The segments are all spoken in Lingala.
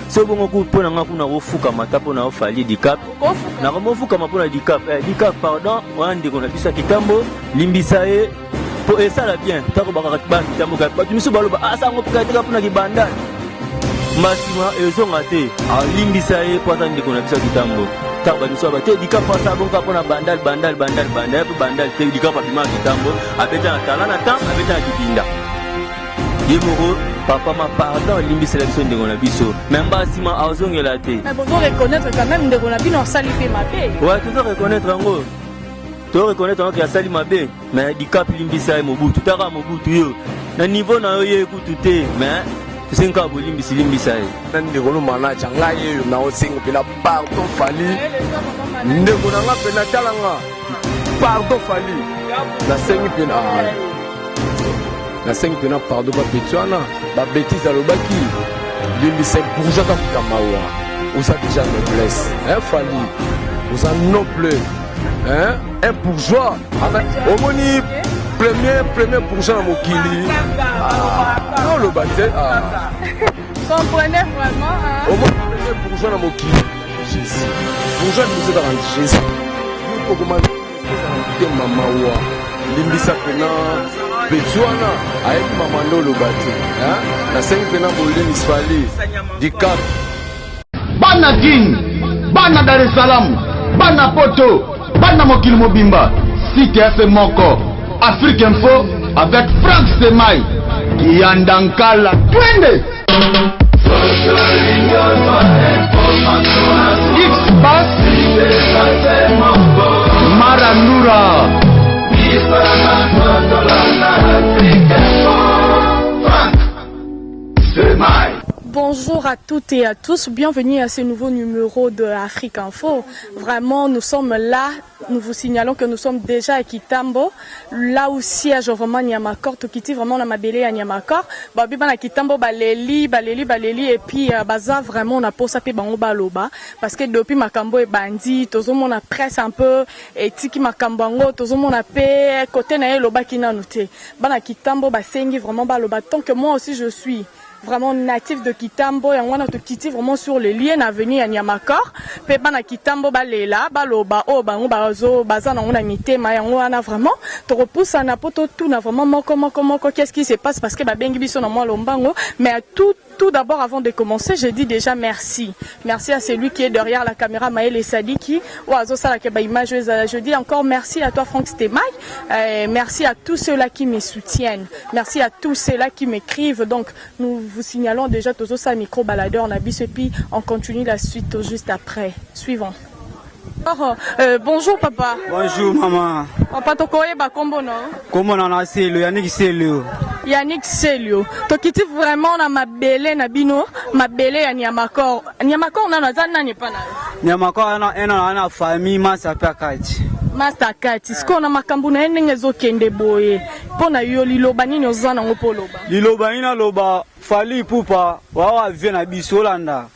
c'est bon coup pour na ngapuna ofuka mata pour na ofali dikap na komo fuka mapona dikap pardon wande ko na bisa kitambo limbisa e pour et ça la bien tako baka ba kitambo ka tu miso baloba asa ngo puka tika pona kibanda masima ezonga te a limbisa e pour ça ndiko na bisa kitambo tako ba miso ba te dikap pasa bon ka pona bandal te dikap pa bima kitambo abeta na talana tam abeta na kibinda yemoro papa ma pardon limbi sélection de mon abisso même pas si ma azong la té mais bon reconnaître quand même de mon abi non sali pe mabé ouais tu dois reconnaître ngo tu dois reconnaître que sali mabé mais di cap limbi sa mobutu tara mobutu yo na niveau na yo écouter mais tu sais ka bo limbi sa nan de kono mana changa yo na o singo pela pardon fali ndeko na nga pena talanga pardon fali na sengi pena la 5 pena pardon ba Petsuana ba bêtise alobaki limbisa bourgeois ka kamawa usa déjà noblesse fali usa noble un bourgeois omoni premier bourgeois na mokili non le bate comprenez vraiment omoni premier bourgeois na mokili Jésus bourgeois nous est dans Jésus nous comment te mamawa limbisa pena Petsuana avec Mamando le bâti, la 5 pena bolden isfali, du cap. Bana King, Bana Dar es Salaam, Bana Poto, Bana Mokil Mobimba, CTF Moko, Afrique Info avec Franck Semai, Yandankala, Twende. X-Bass, Maranura. Bonjour à toutes et à tous, bienvenue à ce nouveau numéro de Afrique Info. Vraiment, nous sommes là, nous vous signalons que nous sommes déjà à Kitambo, là où siège vraiment Nyamakor, Tokiti vraiment na mabélé à Nyamakor. Babi bana Kitambo baleli, et puis baza vraiment on a posé pe bango baloba parce que depuis Makambo et bandi, tozo mon a presse un peu et tiki Makambango, tozo mon a pe côté na loba kina noté. Bana Kitambo basengi vraiment baloba tant que moi aussi je suis vraiment natif de Kitambo et on a tout quitté vraiment sur le lien à venir à Nyamakor pe bana Kitambo balela baloba o bango bazo bazana on a mité ma on a vraiment te repousse na poto tout na vraiment comment qu'est-ce qui se passe parce que ba bengi biso na moi lombango mais tout d'abord, avant de commencer, je dis déjà merci. Merci à celui qui est derrière la caméra, Maël Sadiki. Je dis encore merci à toi, Franck Stemay. Merci à tous ceux-là qui me soutiennent. Merci à tous ceux-là qui m'écrivent. Donc, nous vous signalons déjà tous ça micro baladeur, Nabis, et puis on continue la suite juste après. Suivant. Bonjour papa. Bonjour maman. Papa tokoye ba kombo no. Kombo na Selio, Yannick Selio. Yannick Selio. Tokiti vraiment na mabele na bino, mabele ya Nyamakor. Nyamakor na nazana ni pana. Nyamakor na famille Masapakati. Masapakati. Siko na makambu na ndenge zokende boye. Pona yo liloba nini ozana ngopo loba. Liloba ina loba fali pupa wa vie na bisolanda.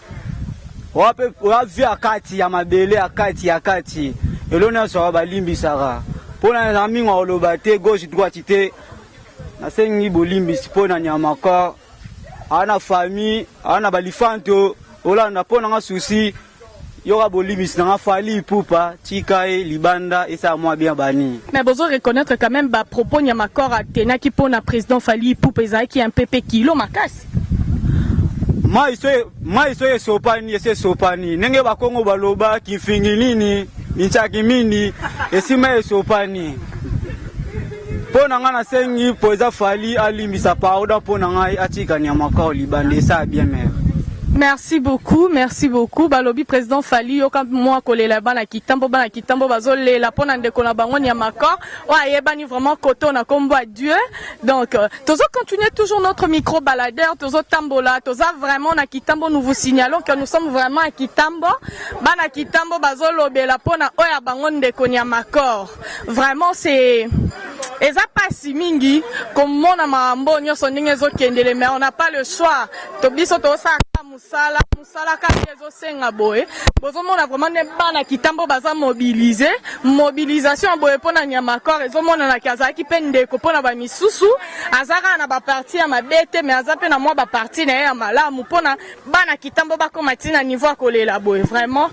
Wapi akati ya mabele akati elona so balimbisaka pona na minga oloba te gauche droite te na sengi bolimbisi pona Nyamakor ana famille ana balifanto olanda pona nga souci yoka bolimbisi na fali pupa tikae libanda esa moi bien bani mais besoin reconnaître quand même ba propos Nyamakor atena ki pona président Fali Ipupa ezaki un PP kilo makasi mai so sopani nenge bakongo baloba kifingi nini minchaki mini esima esopani pona nga na sengi poza Fali alimbisa pauda pona nga atika Nyamakor libande ça bien même. Merci beaucoup. Balobi président Fali yoka moi kolela bana Kitambo bazole la pona ndeko na bango Nyamakor. Wa yebani vraiment koto na kombo à Dieu. Donc tozo continuer toujours notre micro baladeur, tozo tambola, toza vraiment na Kitambo nous vous signalons que nous sommes vraiment à Kitambo. Bana Kitambo bazolo be la pona oya bango ndeko Nyamakor. Vraiment c'est eza pasi mingi komona mambo nyonso ndenge ezokendele, mais on n'a pas le choix. To biso tosala musala kaka ezosenga boye. Bozomona vraiment ne bana kitambo baza mobiliser, mobilisation boye pona Nyamakor ezomona na kazaki pe ndeko pona ba misusu, azaka na ba parti ya mabete mais azape na mwa ba parti na ya malamu pona bana kitambo bakoma tina niveau ya kolela boye. Vraiment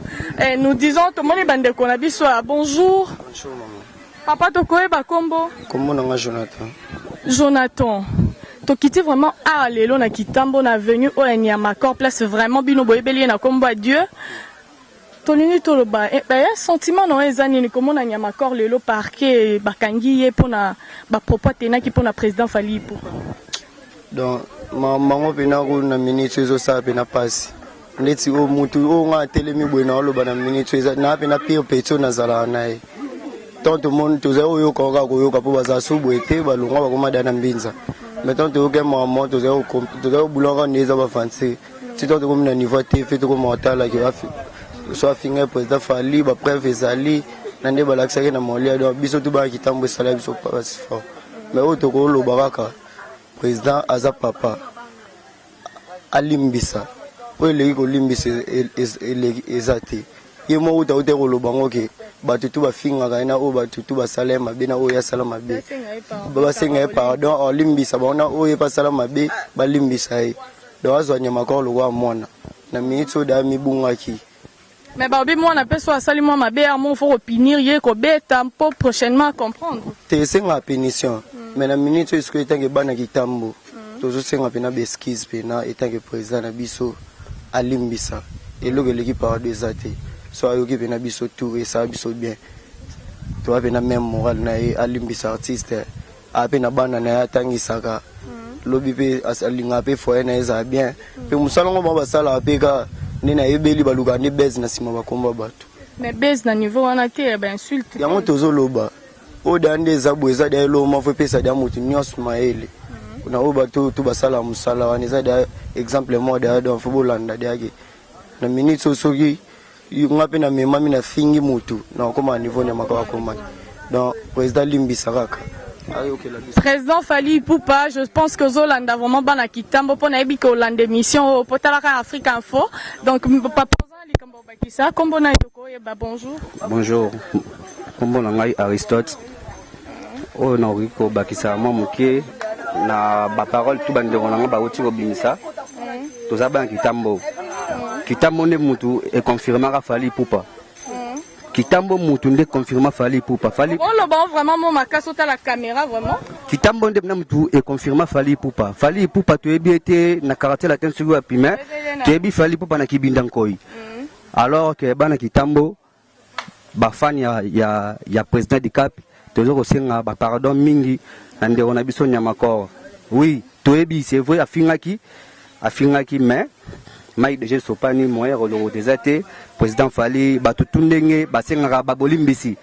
nous disons to moni bandeko na biso bonjour. Bonjour maman. Papa tokoyeba kombo? Kombo nanga Jonathan. Jonathan. Tokiti vraiment à lelo na kitambo na venu o Nyamakor place vraiment bino boyebeli na kombo à Dieu. Tolini toloba ba sentiment no ezani ni komona Nyamakor lelo parquet bakangi ye pona ba propos tenaki pona président Fally Ipupa. Donc maman pena ko na minute zo sa pena passe. Ndeti o mutu o nga telemi bwena oloba na minute eza na pena pire peto na zala nae. Tant tout monde tous oyo konga ko yo kapo baza subwete balunga bakoma dana mbinza. Mettons que aucun moment tous au boulot neza ba fancy. Si toi comme na niveau TV to comme mental qui va soit finir président Fally ba preuve ezali na nde balakisaki na molia donc biso to ba kitambo sala biso pas fort. Mais auto ko lo baraka président aza papa alimbisa. Pour les ko limbisa ezati. Yemo uta uta ko lo bango ke batutu bafinga kana o batutu basalema bena o ya salama be baba senga pardon o limbisa bona o ye pasalama be balimbisa e do azwa Nyamakor lo wa mona na mitso da mibungaki mais ba obi mona peso asalima mabe amon faut opinir ye ko beta pour prochainement comprendre te senga pénition mais na minute est-ce que etange bana kitambo tozo senga pena beskiz pena etange président na biso alimbisa eloko leki par deux até so ayoki pena biso tout et ça biso bien to va pena même moral na alimbisa artiste apena bana na yatangisaka lobi pe asalinga pe foye na eza bien pe musalongo ba basala apeka ni na ebeli baluka ni base na sima bakomba bato mais base na niveau wana te ba insulte yango tozo loba o dande za boza da lo mo fe pesa da mutu nyos maele na o bato to basala musala wana za da exemple mo da don footballanda dage na minute soki ngape na mema mina fingi mutu na koma niveau na makwa koma donc président limbisa kaka président Fally Ipupa je pense que Zolanda vraiment bana kitambo pona ebi ko Hollande mission potalaka Afrique Info donc papa likambo bakisa kombo na yoko yeba bonjour kombo na ngai Aristote o na riko bakisa mo muke na ba parole tout bandeko na nga ba uti ko bimisa toza bana kitambo ne mutu e confirmera Fally Ipupa kitambo mutu nde confirma Fally Ipupa Fally on le bon vraiment mon makaso ta la caméra vraiment kitambo nde mutu e confirma Fally Ipupa to ebi ete na caractère latin sur wa pime to ebi Fally Ipupa na kibinda nkoi alors que bana kitambo ba fan ya président du Cap tozo ko senga ba pardon mingi na ndeko na biso Nyamakor oui to ebi c'est vrai afingaki mais mai déjà sopani moyen rolo desate président Fally batutundenge basenga babolimbisi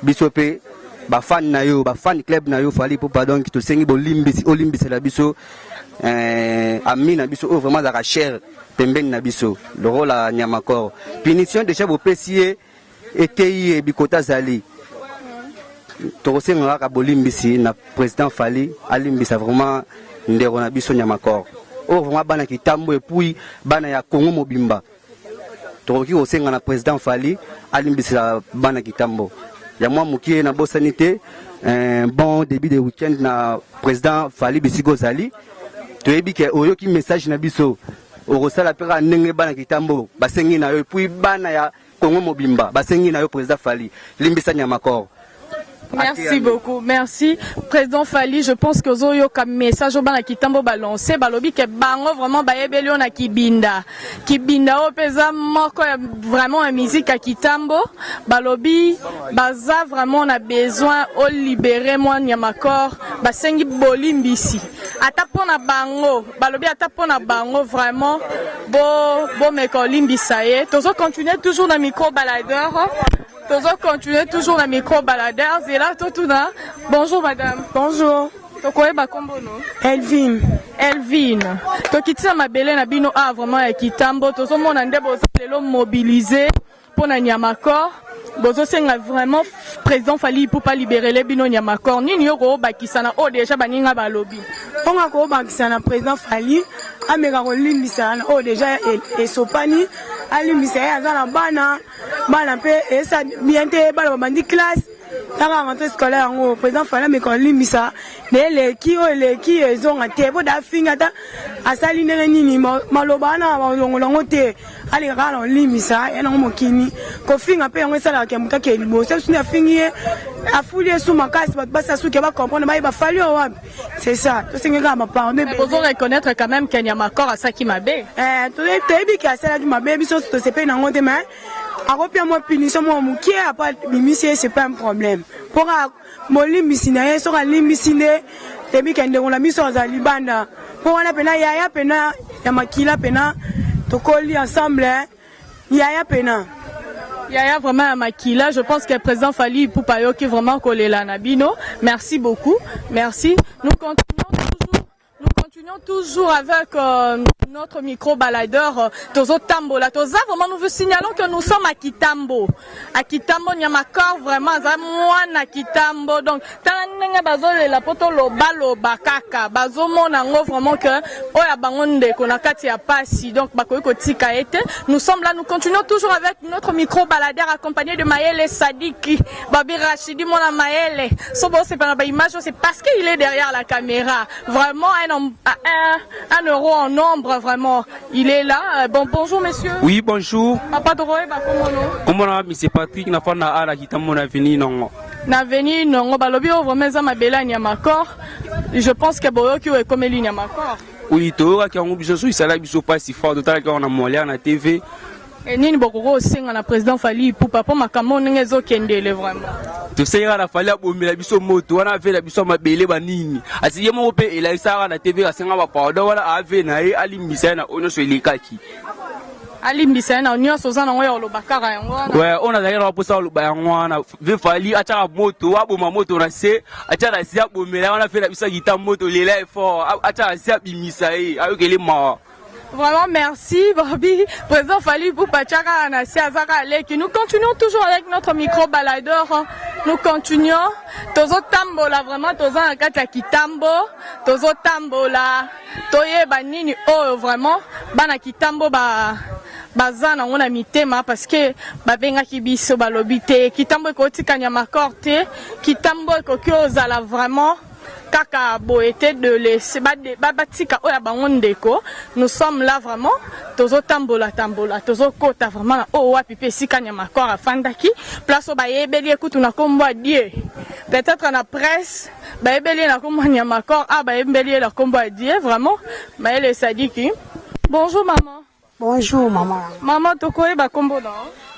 bisope ba fan na yo ba fan club na yo Fally Ipupa donc to sengi bolimbisi olimbisi la biso amina biso vraiment la cher pembeni na biso le rôle à Nyamakor punition déjà bo pesier etei bikota zali to senga ka bolimbisi na président Fally alimbisa vraiment ndero na biso Nyamakor vraiment bana kitambo et puis bana ya Congo mobimba toki osenga na président Fally alimbisa bana kitambo ya mwa mukie na bosanité bon début de week-end na président Fally bisigo zali to yebi ke oyoki message na biso orosala pera ndenge bana kitambo basengi na yo et puis bana ya Congo mobimba basengi na yo président Fally limbisa Nyamakor. Merci beaucoup, merci. Président Fally, je pense que Zoyo comme message au bana kitambo balancé, balobi ke bango vraiment ba ebelio na kibinda. Kibinda o pesa moko vraiment en musique à kitambo, balobi baza vraiment on a besoin au libérer moi Nyamakor, basengi bolimbisi. Ata pona bango, balobi ata pona bango vraiment bo meko limbisa ye. Tozo continuer toujours na micro baladeur. Tozo continuer toujours la micro-baladeur. C'est là, Totuna. Bonjour, madame. Bonjour. Tokoe bakombo no? Elvin. Tokitisa mabele na bino vraiment ya kitambo. Tozo mona nde boza lelo mobiliser pour na Nyamakor. Bozo senga vraiment président Fally Ipupa libérer les bino Nyamakor nini yoko bakisana o déjà baninga balobi onga ko bakisana président Fally ameka ko limbisa na o déjà esopani alimbisa ya zana bana pe esa biente bana bandi classe tanga rentrée scolaire ngo président Fally ameka limbisa les qui ezonga te bo da finga ta asali ndenge nini maloba na balongolongo te ali kala limisa ena mokini ko finga pe ngo sala ke muka ke liboso suna fingi afuli sous makasi basa suke ba comprendre ba Fally wapi c'est ça to singa ma pardon mais faut reconnaître quand même qu'il y a Nyamakor à ça qui m'a bé to tebi ka sala qui m'a bé biso to se pe na ngote mais a repia moi punition moi mukie a pas limisi c'est pas un problème pour molimbisi na ye soka limbisi nde tebi kende ngona miso za libanda pour wana pena yaya pena ya makila pena tokoli ensemble yaya pena Yaya vraiment à Makila, je pense que le président Fally Ipupa qui vraiment collé la Nabino. Merci beaucoup, merci. Nous continuons toujours avec notre micro-baladeur Tozo Tambola. Toza, vraiment, nous vous signalons que nous sommes à Kitambo. À Kitambo, Nyamakor, vraiment, moi, à Kitambo. Donc, Tananga Bazo, la poto, lo balo, bakaka. Bazo, mon ango, vraiment, que, oya bangonde, qu'on a kati a passi. Donc, bakoyko tika ete. Nous sommes là, nous continuons toujours avec notre micro-baladeur accompagné de Maëlle Sadiki. Babi Rachidi, mon Maëlle. Sobo, c'est pas une image, c'est parce qu'il est derrière la caméra. Vraiment, un euro en nombre, vraiment. Il est là. Bon, bonjour, monsieur. Oui, bonjour. Papa Doroe, comment on a mis Patrick, n'a pas na ala qui t'a mon avenir, non? N'avenir, non, balobi, vraiment, ça m'a belle Nyamakor. Je pense que Boyo qui est comme Nyamakor. Oui, tu auras qui a un biso, ça l'a biso pas si fort, d'autant qu'on a molé à la TV. Et nini bokoko singa na président Fally Ipupa po makambo ngezo kendele vraiment. Tu sais la Fally abomi la biso moto wana fait la biso mabele banini. Asi yemo pe ela isara na TV asenga ba pawda wala ave na e alimbisa na onyo so elikaki. Alimbisa na onyo so zana ngoya olobakara yango. Ouais, on a d'ailleurs pour ça oloba yango na ve Fally acha moto aboma moto na se acha na sia bomela wana fait la biso gita moto lela effort acha sia bimisa e ayokele ma. Vraiment merci Bobby, président Fally Ipupa Tchaka Anassi Azaka Leki. Nous continuons toujours avec notre micro-baladeur. Nous continuons. Tozo Tambola, vraiment, Tozo Nakata Kitambo. Tozo Tambola. Toye Banini, oh, vraiment. Bana Kitambo, bazana on a mis tema parce que babenga kibiso balobite. Kitambo kotika Nyamakor te. Kitambo kokyo zala vraiment. Kaka boete de laisser babatika oya bangondeko. Nous sommes là vraiment tozo tambola tozo kota vraiment o wapi pe sika Nyamakor afandaki place o bayebeli écoute na kombo die peut-être na presse bayebeli na kombo Nyamakor bayebeli la kombo die vraiment Maëlle Sadiki. Bonjour maman. Bonjour maman. Maman tokoye ba kombo na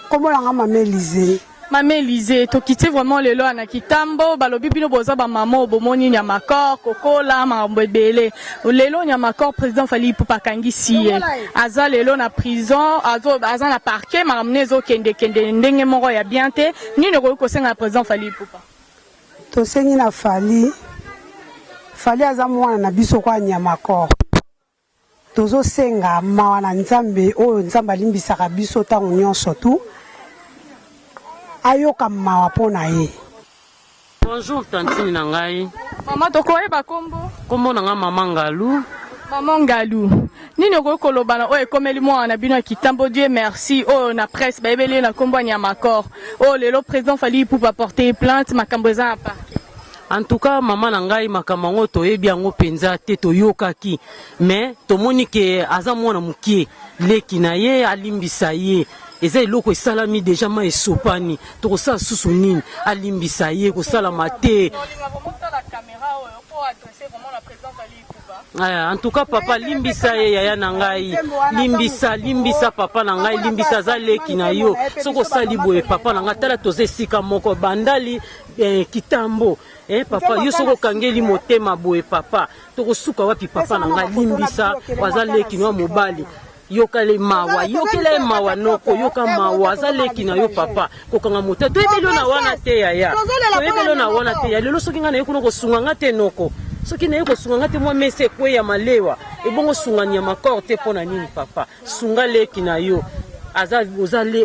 kombo la Maman Élisée. Maman Élisée, tu quittes vraiment le lot à Kitambo, balobi bino boza ba maman bomoni Nyamakor, kokola mambebele. Le lot Nyamakor président Fally Ipupa kangisi. Aza le lot na prison, aza na parquet, maramne zo kende ndenge moko ya bien te. Ni ne ko senga président Fally Ipupa. To sengi na Fally aza mwana na biso kwa Nyamakor. Tozo senga mawa na Nzambe oyo Nzambe alimbisaka biso tango nyonso tu. Ayoka mawa pona ye. Bonjour tantine na ngai. Maman tokoye ba kombo. Kombo na nga Maman Ngalou. Maman Ngalou. Nini okoloba na oyo komeli mwa na bino Kitambo Dieu merci oyo na presse bayebeli na kombo Nyamakor. Oh lelo président Fally Ipupa porter plainte makambo eza na parquet. En tout cas maman na ngai makambo ngo toyebi yango penza te toyokaki. Mais tomoni ke aza mwana mukie leki na ye alimbisa ye. Eza eloko esalami déjà ma esopani tokosala susu nini alimbisa ye kosalama te. En tout cas papa limbisa ye yaya na ngai limbisa papa na ngai limbisa za leki na yo soko sali boye papa na ngai tala toze sika moko bandali Kitambo papa yo soko kangeli motema boye papa tokosuka wapi papa na ngai limbisa waza leki no mobali yokale mawa noko yoka mawa zaleki na yo papa kokanga moto toyebelo na wana te yaya toyebelo na wana te ya lelo soki nga na ye kuno kosunga nga te noko soki na ye kosunga nga te mwa mese kwe ya malewa ebongo sunga Nyamakor te pona nini papa sunga leki na yo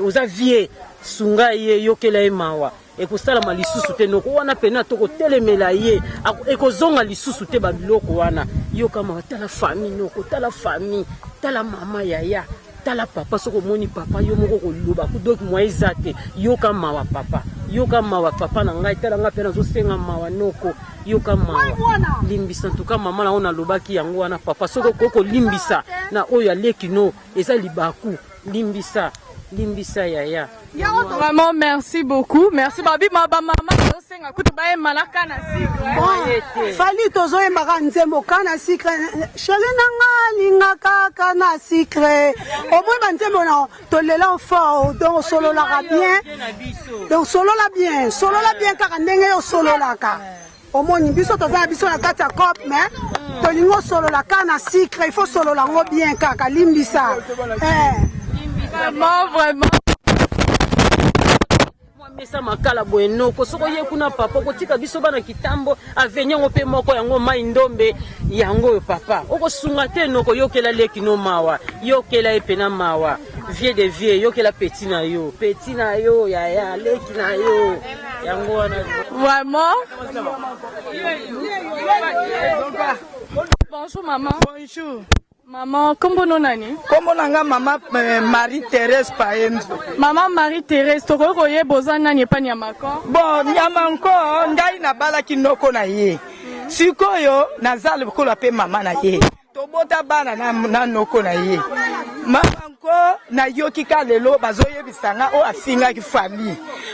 oza vie sunga ye yokela ye mawa ekosalama lisusu te noko wana pena tokotelemela ye ekozonga lisusu te babiloko wana yoka mawa tala famille noko tala famille tala mama yaya tala papa soko moni papa yo moko koloba kudoki mwa eza te yoka mawa papa na ngai tala nga pena zosenga mawa noko yoka mawa limbisa ntuka mama na ona lobaki yango wana papa soko koko limbisa na oyo aleki no eza libaku limbisa yaya. Vraiment merci beaucoup. Merci babi maman senga kutu bae malaka na sikre. Fali tozo e makanzembo kana sikre. Chérie nanga linga kaka na sikre. Au moins banzembo na tolela fort donc solo la bien. Donc solo la bien kaka ndenge yo solo la ka. Au moins biso toza biso na kati ya cop mais tolingo solo la kana sikre il faut solo la ngo bien kaka limbisa. Vraiment. Mesa makala bueno kosoko ye kuna papa kotika biso bana kitambo avenyango pe moko yango mai ndombe yango papa okosunga te noko yokela leki no mawa yokela epena mawa vie de vie yokela petit na yo ya leki na yo yango wana vraiment. Bonjour maman. Bonjour. Maman, comment on a dit? Comment on a maman Marie-Thérèse Paenzo. Maman Marie-Thérèse, tu as besoin de Nyamako? Bon, Nyamako, ngai na bala kinoko na ye. Sikoyo nazali kola pe mama na ye. Tobota bana na noko na ye. Mamanko na yoki ka lelo bazoye bisanga o afinga ki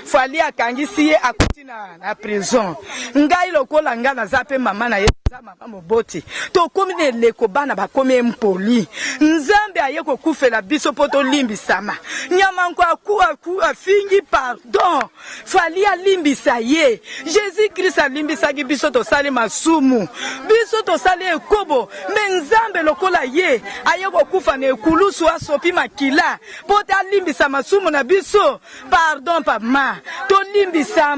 fali akangisi ye akuti na prison. Ngai lokola nga na zape mama na ye. Mama moboti to komi ne leko bana ba komi mpoli nzambe ayeko kufela biso poto limbisama nyamanko aku afingi pardon fali alimbisa ye Jésus Christ alimbisa ki biso to sali masumu biso to sali ekobo me nzambe lokola ye ayeko kufa ne kulusu asopi makila poto alimbisa masumu na biso pardon papa to limbisa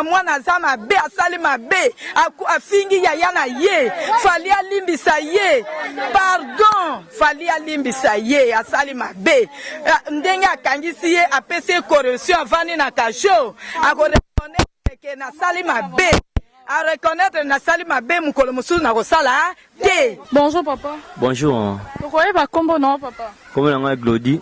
mwana zama be asali mabe aku afingi yaya na ye fali alimbisa ye pardon fali alimbisa ye asali mabe ndenge akangisi ye apesi correction avani na kasho akoreconnaître ke na sali mabe a reconnaître na sali mabe mukolo mususu na kosala te. Bonjour papa. Bonjour. Pourquoi pas combo non papa? Comment on a Glody?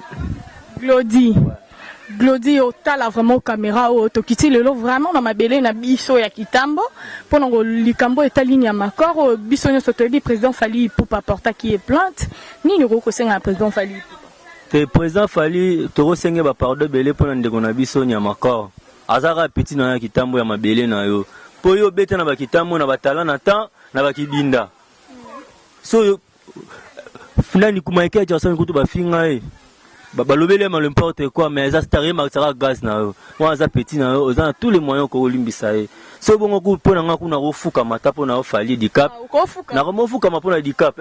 Glody otala vraiment caméra o tokiti lelo vraiment na mabele na biso ya kitambo pona ngo likambo etali ya makoro biso nyo soteli président Fali Ipupa porta qui est plainte ni le ko senga président Fali te président Fali to senga ba pardon belé pona ndeko na biso nya makoro azaka petit na ya kitambo ya mabele na yo po yo beta na ba kitambo na batala na temps na ba kibinda so fulani kumaike ja sana kutu ba finga balobele ma n'importe quoi mais ça staré ma sera gaz na yo moi ça petit na yo za tous les moyens ko limbisa ye so bongo ku pona nga kuna ofuka matapo na Fali dicap na ko fuka mapona dicap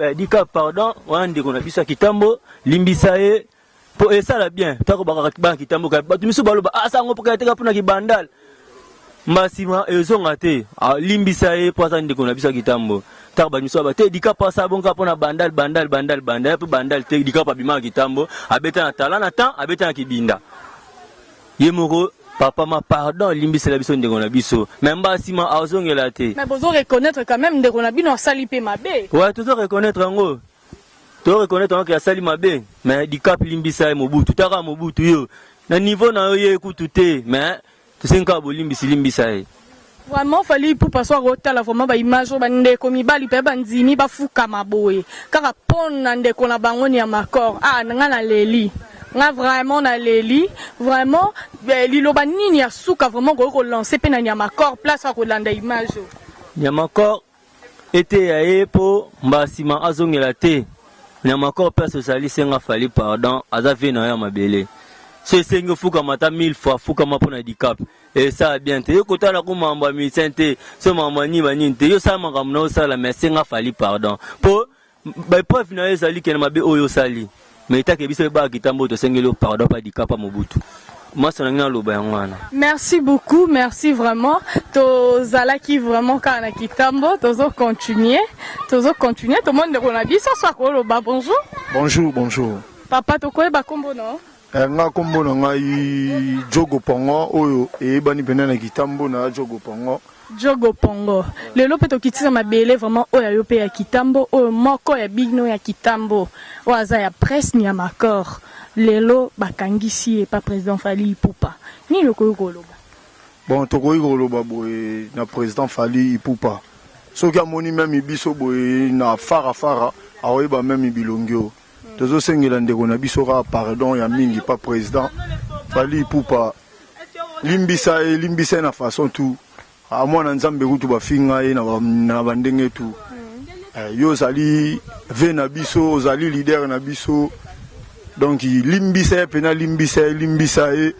pardon wande ko na bisa kitambo limbisa ye po esala bien tako baka kitambo ka batu miso baloba asa ngo poka teka pona kibandal masima ezonga te limbisa ye po asa ndeko na bisa kitambo tak ba miso ba te dika pa sa bonga pona bandal pe bandal te dika pa bima kitambo abeta na tala na temps abeta na kibinda ye moko papa ma pardon limbisa la biso ndeko na biso même ba sima azongela te mais bozo reconnaître quand même ndeko na bino sali pe mabe ouais tu dois reconnaître ngo to reconnaître ngo ya sali mabe mais dika limbisa ye mobutu taka mobutu yo na niveau na yo ye kutu te mais tu senka bo limbisa ye. Vraiment Fali pour passer au vraiment ba image ba ndeko mibali pe bandimi ba fuka maboye kaka pona ndeko na bango ni ya makor nga na leli nga vraiment na leli vraiment liloba nini ya suka vraiment ko lancer pe na ya makor place ko landa image ya makor était ya po mbasima azongela te ya makor place sali senga Fali pardon azavi na ya mabele so sengo fuka mata 1000 fois fuka mapona dicap et ça bien te yo kotala ko mamba mi sente so mamba ni bani te yo sa manga mna osala mais senga Fali pardon po ba preuve na yo sali kena mabe oyo sali mais ta ke biso ba kitambo to sengelo pardon pa dicap pa mobutu moi ça ngana loba ngwana. Merci beaucoup, merci vraiment to zalaki vraiment kana kitambo tozo continuer tout le monde de konabi ça soit ko loba bonjour bonjour papa to ko ba kombo non nga kombo na ngai Jogo Pongo oyo eyebani pene na kitambo na Jogo Pongo. Jogo Pongo. Lelo pe tokitisa mabele vraiment oyo yo pe ya kitambo oyo moko ya bigno ya kitambo. Oaza ya presse ni ya makor. Lelo bakangisi e pa président Fally Ipupa. Ni loko yokoloba. Bon tokoyi koloba boye na président Fally Ipupa. Soki amoni même biso boye na fara aoyeba même bilongio. Tozo sengela ndeko na biso ka pardon ya mingi pa président Fally Ipupa. Limbisa na façon tout. A moi na nzambe kutu bafinga ye na bandenge tu. Yo zali ve na biso, ozali leader na biso. Donc limbisa pena limbisa e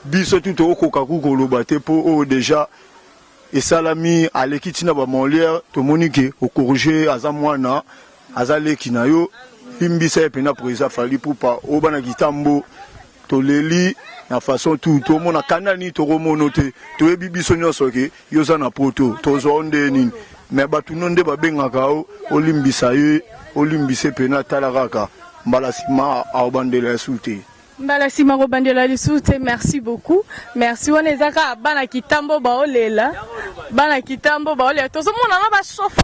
biso tout okoka koloba te po o déjà et salami alekitina ba molière to monique au corriger azamwana azaleki na yo limbisa pena président Fally Ipupa o bana kitambo to leli na façon tout mona kanani to remonote to ebi biso nyoso ke yo za na poto to zonde nini mais batu nonde ba bengaka o limbisa ye o limbise pena talaraka mbalasima a obandela soute. Mbalasima robandela lisute, merci beaucoup. Merci wanezaka bana kitambo baolela. Bana kitambo baolela. Tozo mona na ba chauffe.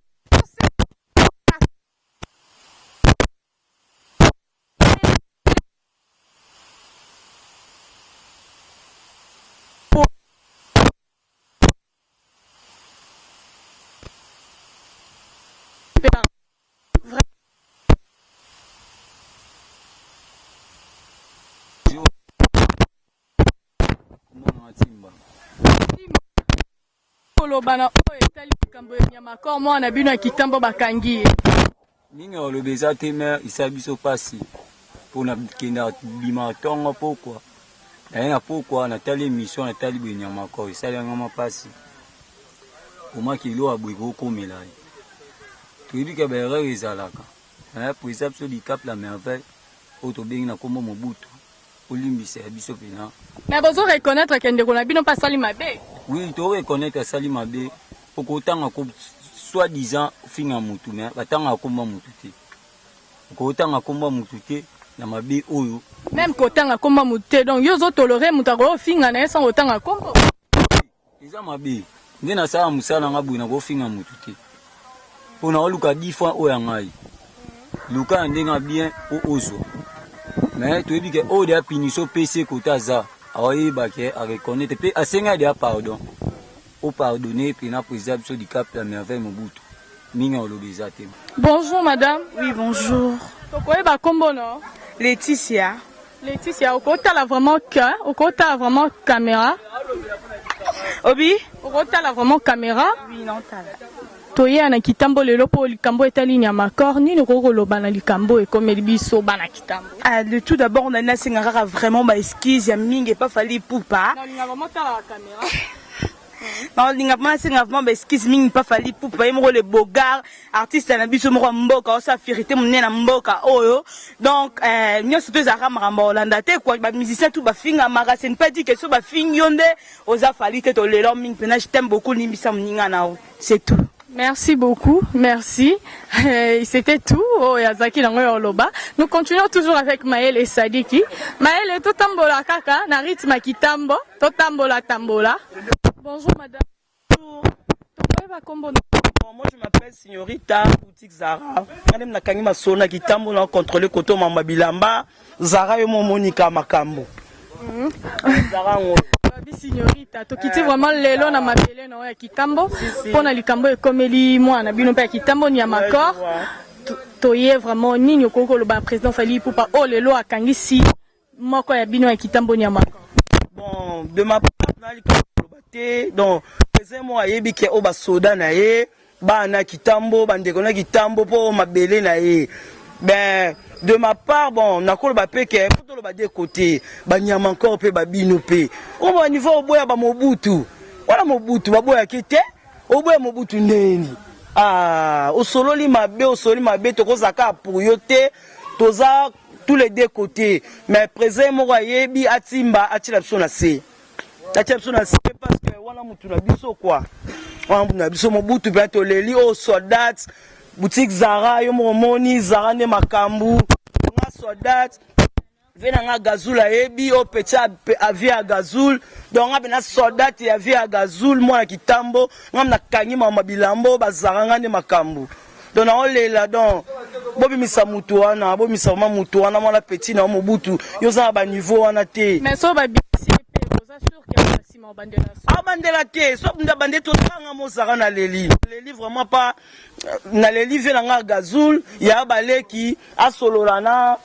Bana o etali kambo ya makor mo na bino kitambo bakangi ninga olobeza te mais isabiso pasi pona kenda bima tongo pourquoi na pourquoi na tali mission na tali benya makor isala ngama pasi oma kilo abwiko komela tuibi ka bere ezalaka na président so di cap la merveille auto bengina kombo Mobutu olimbisa biso pena mais bozo reconnaître que ndeko na bino pas sali mabe. Oui, tu reconnaître Sali Mabe. Autant soi-disant finga mutu mais batanga komba mututé. Autant komba mututé na mabe oyo. Même kotanga komba mututé donc yo zo tolérer mutako finga na sans autant komba. Eza mabe. Ngena sa musala ngabu na ko finga mututé. Pona oluka 10 fois oya ngai. Luka ndenga bien o ozo. Mais tu dis que o de piniso PC kotaza. Oui, à reconnaître, puis à Senga de pardon. Au pardonner, puis na président du cap la merveille Mobutu. Minga olobizate. Bonjour madame. Oui, bonjour. Tokoye ba kombo no? Laetitia. Laetitia, au côté là vraiment cœur, au côté là vraiment caméra. Obi? Au côté là vraiment caméra. Oui, non tala. Toye na kitambo lelo po likambo etali nya makor ni noko loba na likambo e comme biso bana kitambo. Ah, le tout d'abord on a na singara vraiment ba excuse ya mingi pas Fally Ipupa. Non, linga vraiment tala la caméra. Non, linga ma singa vraiment ba excuse mingi pas Fally Ipupa et mo le bogar artiste na biso mo mboka o sa fierté monene na mboka oyo. Donc nyoso to zara maramba Holanda te quoi ba musicien tout ba finga mara c'est pas dit que so ba fingyonde oza Fally te to lelo mingi pena je t'aime beaucoup limbisa mninga nao. C'est tout. Merci beaucoup, merci. C'était tout. Oh, Yazaki Loba. Nous continuons toujours avec Maël et Sadiki. Maël est tout tambola kaka, na rythme kitambo, tout tambola tambola. Bonjour madame. Bonjour. Moi je m'appelle Signorita Boutique Zara. Madame Nakangi Masona kitambo na contrôler koto mama bilamba. Zara yo monika makambo. Zara ngo. Signorita, tokiti vraiment lelo na mabele na ya kitambo pona likambo ekomeli mwana bino pe kitambo ni ya makor toye vraiment nini okoko lo ba président Fally Ipupa o lelo akangisi moko ya bino ya kitambo ni ya makor. Bon de ma part na likambo lo baté donc président mo ayebi ke o ba soda na ye ba na kitambo bandeko na kitambo po mabele na ye ben de ma part bon nakolo ba peke ko ba de côté ba nyama encore pe ba bino pe on va niveau boya ba Mobutu wala Mobutu ba boya kete o boya Mobutu ndeni ah o sololi mabe to ko zaka pour yote toza tous les deux côtés mais président mo yebi atimba atila biso na se parce que wana mutu na biso quoi wana na biso Mobutu pe to leli o soldat Boutique Zara yo momoni Zara ne makambu nga soldat venanga Gazoul ayebi o petit avion à Gazoul donc on a soldat et avion à Gazoul moi kitambo on a kanyi mama bilambo bazaranga ne makambu donc on lela donc bobi misa mutu wana bobi misa mama mutu wana mwana petit na mobutu yo za ba niveau wana te mais so ba bisi pe vous assure que ba sima bandela ah bandela te so nda bande to tanga mozara na leli vraiment pas na leli venanga Gazoul ya baleki asololana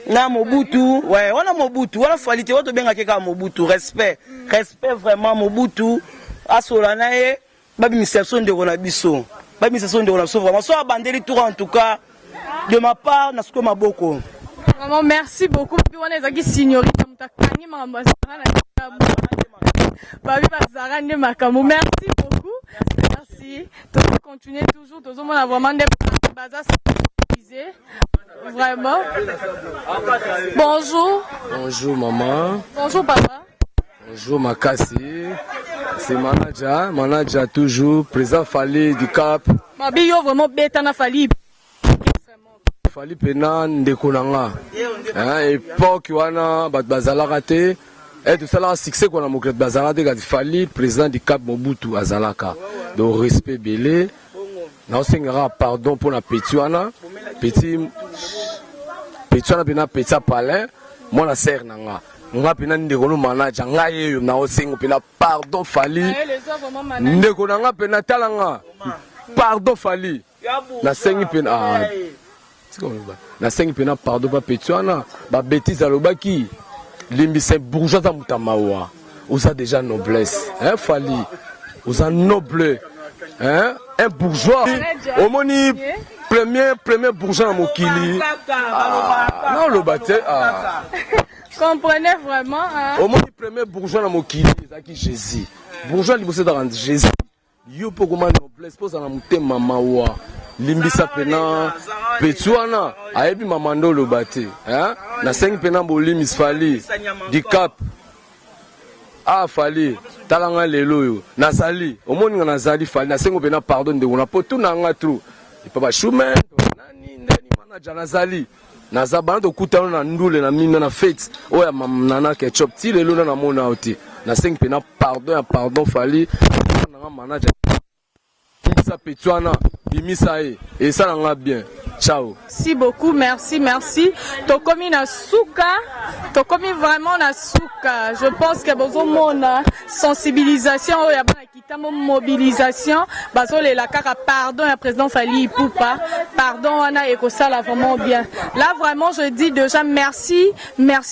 na Mobutu ouais wana Mobutu wana falite woto benga keka Mobutu respect vraiment Mobutu asolana e babi misation de rona biso vraiment so abandeli tour en tout cas de ma part na siko maboko vraiment merci beaucoup puis wana ezaki signorita mutakangi mambazana na babi bazara ne makambo merci beaucoup merci tu continuer toujours toujours mona vraiment des bazas vraiment. Bonjour. Bonjour maman. Bonjour papa. Bonjour Makasi. C'est manager toujours, président Fali du Cap. Mabi yo vraiment bête na Fali. Fali pena ndekonanga. Époque wana bat bazala raté. Et tout ça là succès qu'on a montré bazala de Fali président du Cap Mobutu azalaka. Donc respect belé. Na osengera pardon pour la Petuana. Petit bina petit palais moi la serre nanga nga pina ndeko manager nga yeyo na osengo pina pardon Fali ndeko nanga pina talanga pardon Fali na sengi pina na sengi pina pardon pa Petuana ba bêtise alobaki limbi c'est bourgeois ta mutamawa osa déjà noblesse hein Fali osa noble hein un bourgeois omoni premier bourgeois à Mokili. Non, le bâtiment. Comprenez vraiment. Au moins, le premier bourgeois à Mokili, c'est qui Jésus. Bourgeois, il faut dans Jésus. Yo pour comment noblesse, pose à la montée mamawa. Limbisa pena, Petuana, aebi mamando le bâtiment. Hein? Na 5 pena bolim Fali, du Cap. Ah Fali, talanga lelo yo. Nazali, au moins Nazali Fali, na 5 pena pardon de on a pas tout nanga trou. Il peut pas choumer nani manager nazali nazabana to kutana na ndule na mina na fête oya nana ketchup ti lelo na mona oti na 5 pena pardon Fali na manager ça Petuana bimisae et ça nga bien ciao merci beaucoup merci to komi na suka to komi vraiment na suka je pense que besoin mon sensibilisation oya bana kitamo mobilisation bazole la kaka pardon ya président Fali Ipupa pardon wana ekosala vraiment bien là vraiment je dis déjà merci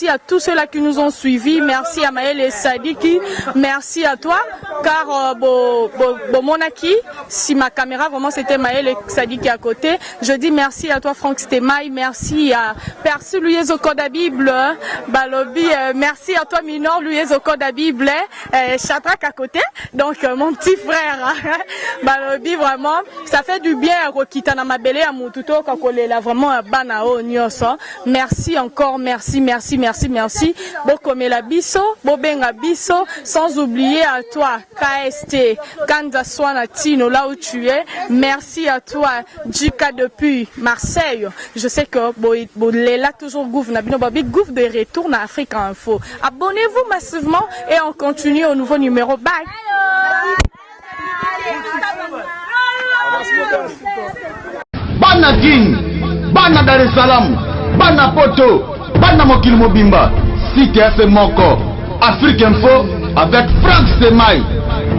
à tous ceux là qui nous ont suivis merci à Maël et Sadiki merci à toi car monaki si ma caméra vraiment c'était Maël et Sadiki à côté je dis merci à toi Franck Stemai, merci à Percy Louis Zokoda Bible, Balobi, merci à toi Minor Louis Zokoda Bible, Chatrak à côté, donc mon petit frère, Balobi vraiment, ça fait du bien Rokita na mabele à Mututo Kakole là vraiment banao nyoso, merci encore, merci, Bokome la biso, Bobenga biso, sans oublier à toi KST, Kanza Swana Tino là où tu es, merci à toi Jika depuis Marseille, je sais que là toujours gouffre gouffre de retour à Afrique Info. Abonnez-vous massivement et on continue au nouveau numéro. Bye. Bana King, Bana Dar es Salaam, Bana Poto, Bana Mokil Mobimba, Cité FM Moko, Afrique Info avec Franck Stemai,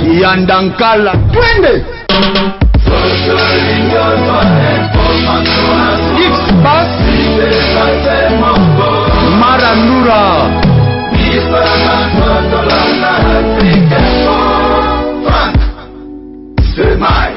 Kiandankala, Twende.